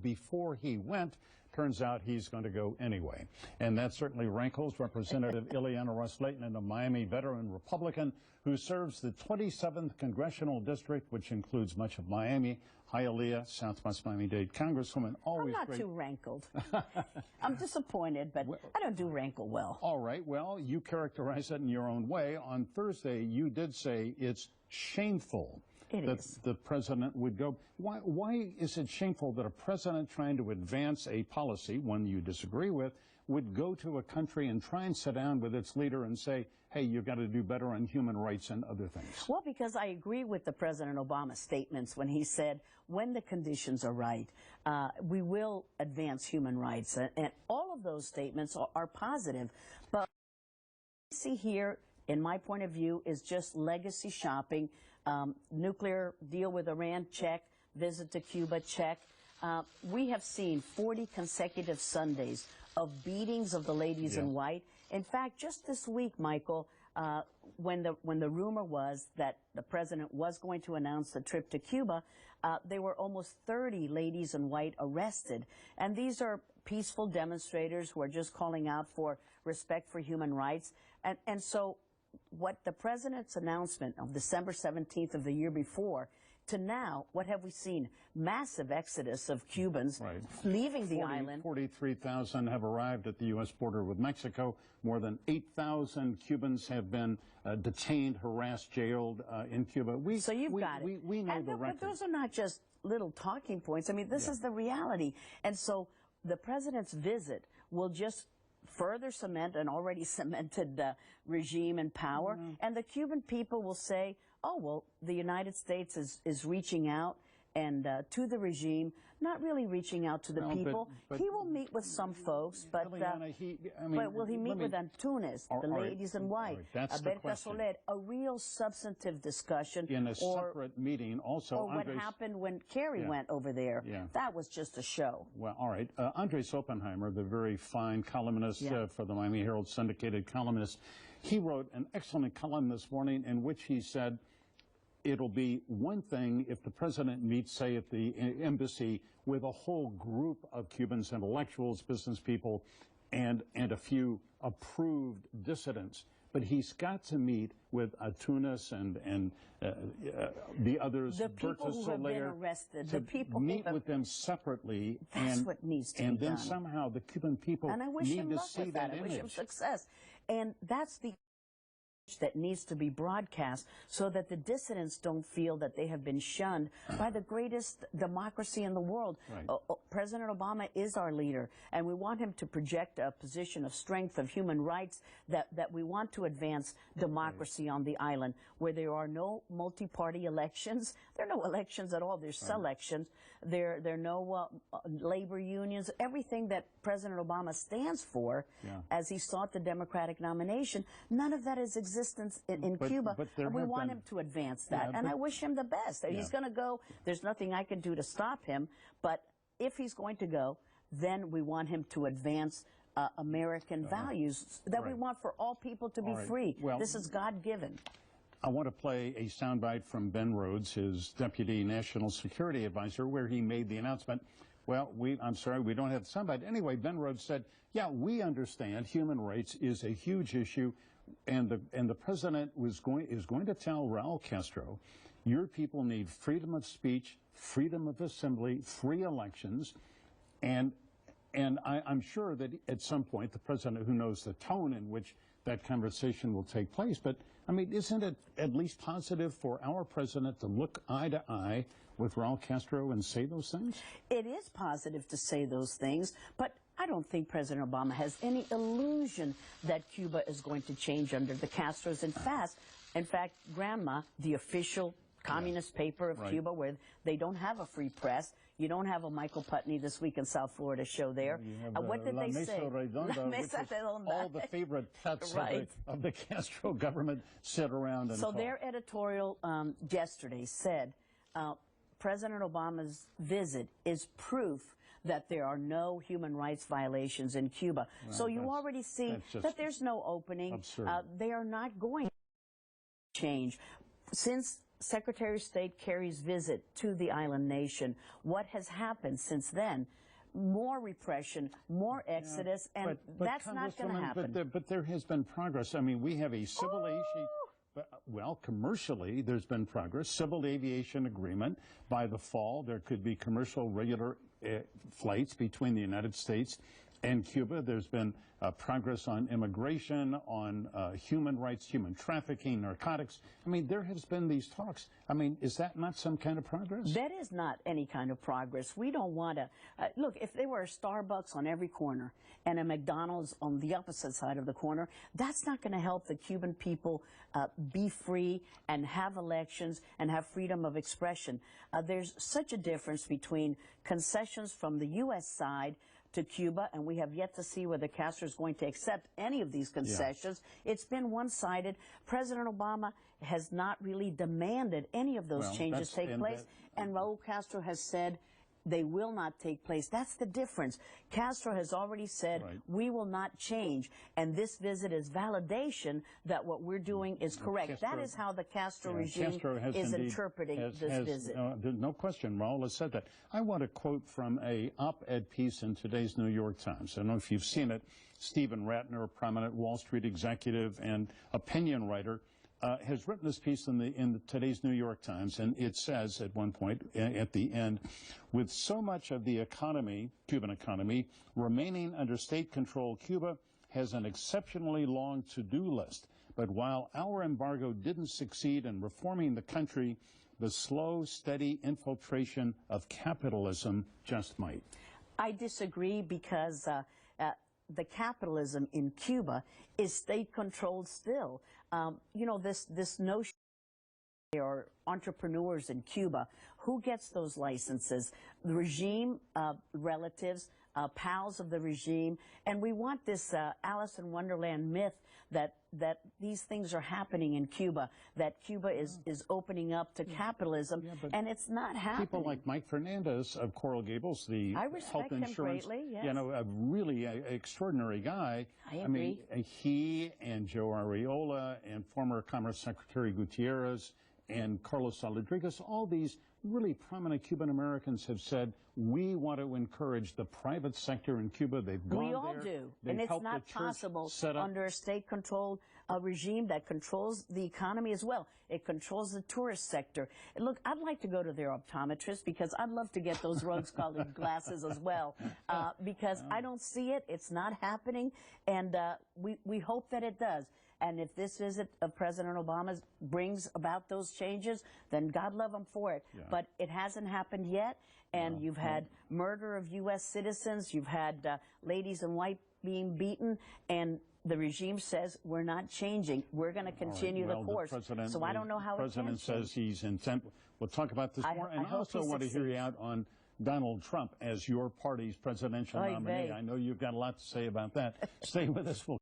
before he went. Turns out he's going to go anyway. And that certainly rankles Representative Ileana Ros-Lehtinen, a Miami veteran Republican who serves the 27th Congressional District, which includes much of Miami, Hialeah, Southwest Miami-Dade. Congresswoman, always I'm not too rankled. I'm disappointed, but I don't do rankle well. All right. Well, you characterize it in your own way. On Thursday, you did say it's shameful that the president would go. Why is it shameful that a president trying to advance a policy, one you disagree with, would go to a country and try and sit down with its leader and say, hey, you've got to do better on human rights and other things? Well, because I agree with the President Obama statements when he said, when the conditions are right, we will advance human rights. And all of those statements are positive. But what we see here, in my point of view, is just legacy shopping. Nuclear deal with Iran, check. Visit to Cuba, check. We have seen 40 consecutive Sundays of beatings of the ladies in white. In fact, just this week, Michael, when the rumor was that the president was going to announce the trip to Cuba, there were almost 30 ladies in white arrested. And these are peaceful demonstrators who are just calling out for respect for human rights. And so what the president's announcement of December 17th of the year before to now, what have we seen? Massive exodus of Cubans leaving the island. 43,000 have arrived at the U.S. border with Mexico. More than 8,000 Cubans have been detained, harassed, jailed in Cuba. So you've got it. We know the record. But those are not just little talking points. I mean, this is the reality. And so the president's visit will just further cement an already cemented regime in power. And the Cuban people will say, oh, well, the United States is reaching out and to the regime, not really reaching out to the people. But he will meet with some folks, but will he meet with Antunes, the ladies in white, Berta Soler, a real substantive discussion? In a separate meeting, also. Or what happened when Kerry went over there. That was just a show. Well, all right. Andres Oppenheimer, the very fine columnist for the Miami Herald, syndicated columnist, he wrote an excellent column this morning in which he said, it'll be one thing if the president meets, say, at the embassy with a whole group of Cubans, intellectuals, business people, and a few approved dissidents. But he's got to meet with Antunes and the others, the people who have been arrested, the people meet with them separately. That's what needs to be done. And then done. Somehow the Cuban people need to see that image. I wish him success. And that's the that needs to be broadcast so that the dissidents don't feel that they have been shunned by the greatest democracy in the world. President Obama is our leader, and we want him to project a position of strength of human rights, that we want to advance democracy on the island, where there are no multi-party elections. There are no elections at all. There's selections. There are no labor unions. Everything that President Obama stands for as he sought the Democratic nomination, none of that is existence in Cuba, and we want him to advance that. And I wish him the best. He's going to go. There's nothing I can do to stop him, but if he's going to go, then we want him to advance American values that we want for all people to be free. Well, this is God-given. I want to play a soundbite from Ben Rhodes, his Deputy National Security Advisor, where he made the announcement. Well, I'm sorry, we don't have the soundbite. Anyway, Ben Rhodes said, yeah, we understand human rights is a huge issue, and the president is going to tell Raul Castro, your people need freedom of speech, freedom of assembly, free elections, and I'm sure that at some point the president, who knows the tone in which that conversation will take place, but I mean, isn't it at least positive for our president to look eye to eye with Raul Castro and say those things? It is positive to say those things, but I don't think President Obama has any illusion that Cuba is going to change under the Castros. In fact, Grandma, the official communist paper of Cuba, where they don't have a free press. You don't have a Michael Putney This Week in South Florida show there. What did they say? La Mesa Redonda. All the favorite pets of the Castro government sit around and talk. Their editorial yesterday said President Obama's visit is proof that there are no human rights violations in Cuba. So you already see that there's no opening. They are not going to change. Since Secretary of State Kerry's visit to the island nation, what has happened since then? More repression, more exodus, and that's not going to happen. But there has been progress. I mean, we have a civil aviation. Well, commercially, there's been progress. Civil aviation agreement. By the fall, there could be commercial regular flights between the United States and Cuba. There's been progress on immigration, on human rights, human trafficking, narcotics. I mean, there has been these talks. I mean, is that not some kind of progress? That is not any kind of progress. We don't want to look, if there were a Starbucks on every corner and a McDonald's on the opposite side of the corner, that's not going to help the Cuban people be free and have elections and have freedom of expression. There's such a difference between concessions from the U.S. side to Cuba, and we have yet to see whether Castro is going to accept any of these concessions. Yeah. It's been one-sided. President Obama has not really demanded any of those changes take place, and Raul Castro has said they will not take place. That's the difference. Castro has already said, we will not change, and this visit is validation that what we're doing is correct. That is how the Castro regime is interpreting this visit. There's no question. Raul has said that. I want to quote from a op-ed piece in today's New York Times. I don't know if you've seen it. Stephen Ratner, a prominent Wall Street executive and opinion writer, has written this piece in today's New York Times, and it says at one point, at the end, with so much of the economy, Cuban economy, remaining under state control, Cuba has an exceptionally long to-do list. But while our embargo didn't succeed in reforming the country, the slow, steady infiltration of capitalism just might. I disagree because the capitalism in Cuba is state-controlled still. You know, this notion there are entrepreneurs in Cuba. Who gets those licenses? The regime, relatives, pals of the regime. And we want this Alice in Wonderland myth that these things are happening in Cuba, that Cuba is opening up to capitalism, and it's not happening. People like Mike Fernandez of Coral Gables, the health insurance, greatly, yes. You know, a really extraordinary guy. I agree. mean, he and Joe Arreola and former Commerce Secretary Gutierrez and Carlos Rodriguez, all these really prominent Cuban Americans have said, we want to encourage the private sector in Cuba. They've gone there. We all do. And it's not possible under a state-controlled regime that controls the economy as well. It controls the tourist sector. And look, I'd like to go to their optometrist because I'd love to get those rose-colored glasses as well because I don't see it. It's not happening. And we hope that it does. And if this visit of President Obama brings about those changes, then God love him for it. Yeah. But it hasn't happened yet, and you've had murder of U.S. citizens, you've had ladies in white being beaten, and the regime says we're not changing. We're going to continue the course. So I don't know how it can change. The president says he's intent. We'll talk about this more. And I also want to hear you out on Donald Trump as your party's presidential nominee. I know you've got a lot to say about that. Stay with us.